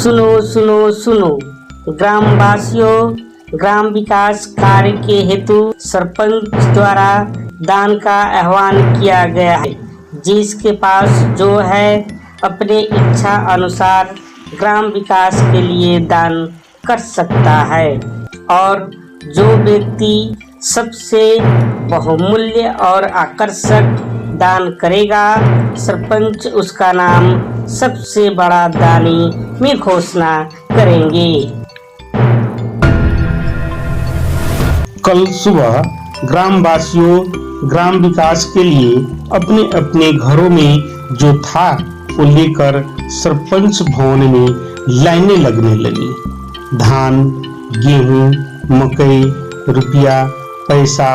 सुनो सुनो सुनो, ग्रामवासियों, ग्राम विकास कार्य के हेतु सरपंच द्वारा दान का आह्वान किया गया है। जिसके पास जो है अपने इच्छा अनुसार ग्राम विकास के लिए दान कर सकता है और जो व्यक्ति सबसे बहुमूल्य और आकर्षक दान करेगा, सरपंच उसका नाम सबसे बड़ा दानी में घोषणा करेंगे। कल सुबह ग्रामवासियों ग्राम विकास के लिए अपने अपने घरों में जो था वो लेकर सरपंच भवन में लाइनें लगने लगी। धान, गेहूं, मकई, रुपया, पैसा,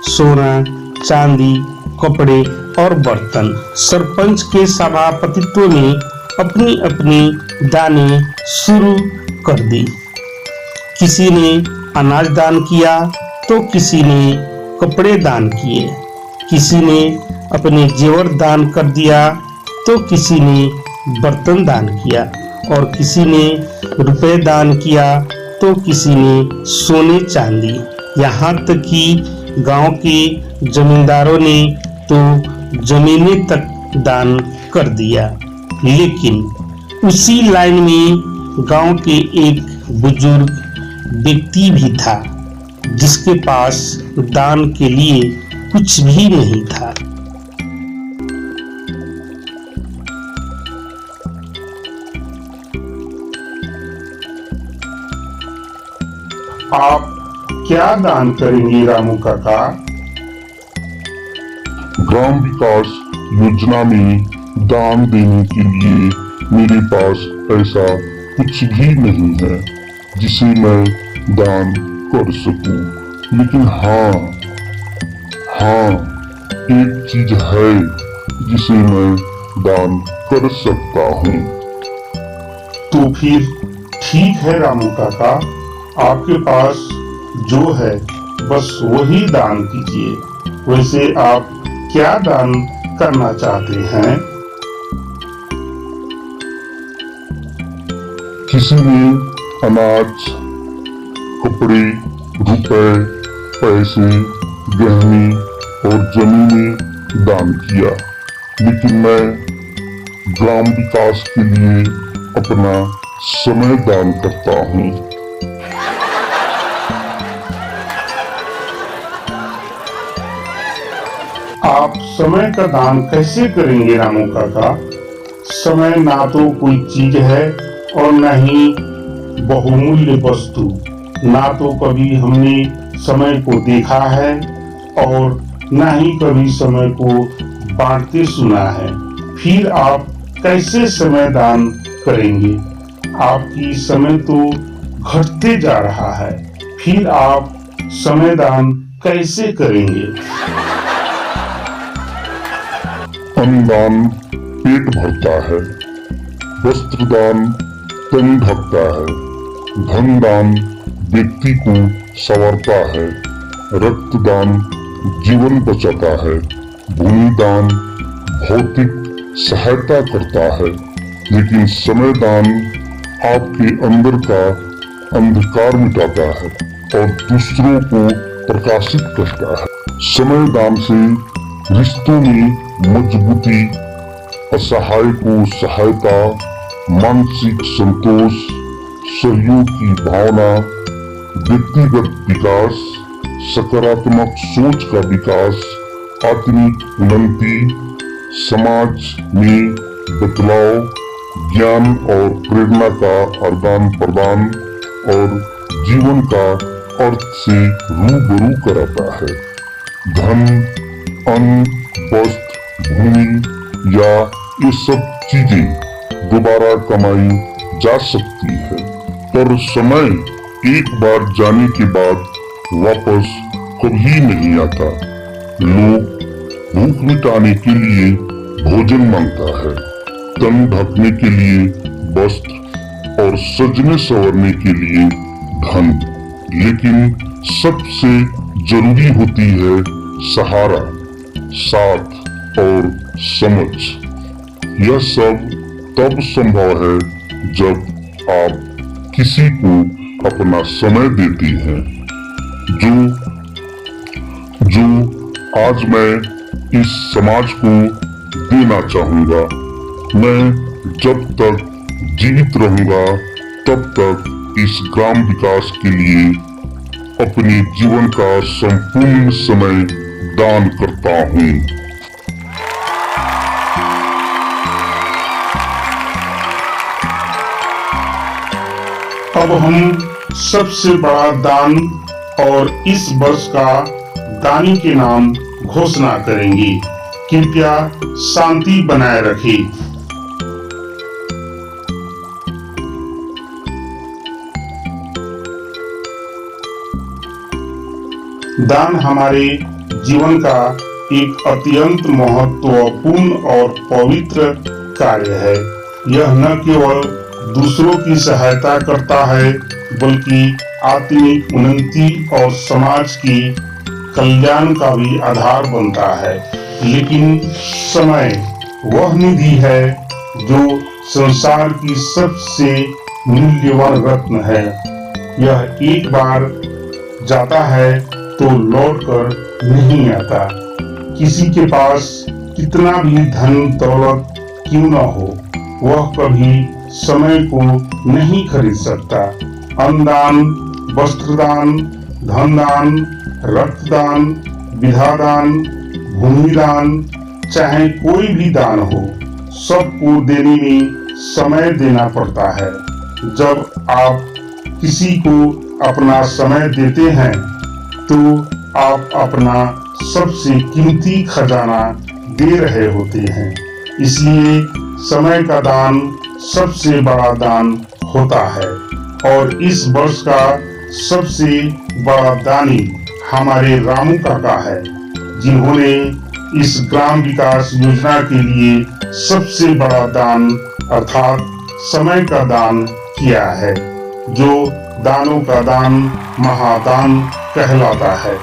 सोना, चांदी, कपड़े और बर्तन। सरपंच के सभापतित्व में अपनी अपनी दाने शुरू कर दी। किसी ने अनाज दान किया तो किसी ने कपड़े दान किए, किसी ने अपने जेवर दान कर दिया तो किसी ने बर्तन दान किया और किसी ने रुपए दान किया तो किसी ने सोने चांदी। यहाँ तक कि गांव के जमींदारों ने तो जमीनें तक दान कर दिया। लेकिन उसी लाइन में गांव के एक बुजुर्ग व्यक्ति भी था जिसके पास दान के लिए कुछ भी नहीं था। आप क्या दान करेंगे रामू काका? ग्राम विकास योजना में दान देने के लिए मेरे पास ऐसा कुछ भी नहीं है जिसे मैं दान कर सकूं। लेकिन हाँ, एक चीज है जिसे मैं दान कर सकता हूँ। तो फिर ठीक है रामू काका, आपके पास जो है बस वही दान कीजिए। वैसे आप क्या दान करना चाहते हैं? किसी ने अनाज, कपड़े, रुपए, पैसे, गहने और जमीनें दान किया, लेकिन मैं ग्राम विकास के लिए अपना समय दान करता हूँ। आप समय का दान कैसे करेंगे रामू काका? समय ना तो कोई चीज है और न ही बहुमूल्य वस्तु। ना तो कभी हमने समय को देखा है और न ही कभी समय को बांटते सुना है। फिर आप कैसे समय दान करेंगे? आपकी समय तो घटते जा रहा है, फिर आप समय दान कैसे करेंगे? अन्नदान पेट भरता है, वस्त्र दान तन ढकता है, धन दान व्यक्ति को संवारता है, रक्तदान जीवन बचाता है, भूमि दान भौतिक सहायता करता है, लेकिन समय दान आपके अंदर का अंधकार मिटाता है और दूसरों को प्रकाशित करता है। समय दान से रिश्तों में मजबूती, असहाय को सहायता, मानसिक संतोष, सहयोग की भावना, व्यक्तिगत विकास, सकारात्मक सोच का विकास, आत्मिक उन्नति, समाज में बदलाव, ज्ञान और प्रेरणा का आदान प्रदान और जीवन का अर्थ से रूबरू कराता है। धन, अन्न, वस्त्र, भूमि या ये सब चीजें दोबारा कमाई जा सकती है, पर समय एक बार जाने के बाद वापस कभी नहीं आता। लोग भूख मिटाने के लिए भोजन मांगता है, तन ढकने के लिए वस्त्र और सजने संवरने के लिए धन, लेकिन सबसे जरूरी होती है सहारा, साथ और समझ। यह सब तब संभव है जब आप किसी को अपना समय देते हैं, जो आज मैं इस समाज को देना चाहूंगा। मैं जब तक जीवित रहूंगा तब तक इस ग्राम विकास के लिए अपने जीवन का संपूर्ण समय दान करता हूँ। अब हम सबसे बड़ा दान और इस वर्ष का दानी के नाम घोषणा करेंगे। कृपया शांति बनाए रखें। दान हमारे जीवन का एक अत्यंत महत्वपूर्ण और पवित्र कार्य है। यह न केवल दूसरों की सहायता करता है बल्कि आत्मिक उन्नति और समाज की कल्याण का भी आधार बनता है। लेकिन समय वह निधि है जो संसार की सबसे मूल्यवान रत्न है। यह एक बार जाता है तो लौटकर नहीं आता। किसी के पास कितना भी धन दौलत क्यों न हो, वह कभी समय को नहीं खरीद सकता। अन्नदान, वस्त्रदान, धनदान, रक्तदान, विधादान, भूमिदान, चाहे कोई भी दान हो, सबको देने में समय देना पड़ता है। जब आप किसी को अपना समय देते हैं तो आप अपना सबसे कीमती खजाना दे रहे होते हैं। इसलिए समय का दान सबसे बड़ा दान होता है। और इस वर्ष का सबसे बड़ा दानी हमारे रामू काका है, जिन्होंने इस ग्राम विकास योजना के लिए सबसे बड़ा दान अर्थात समय का दान किया है, जो दानों का दान महादान कहलाता है।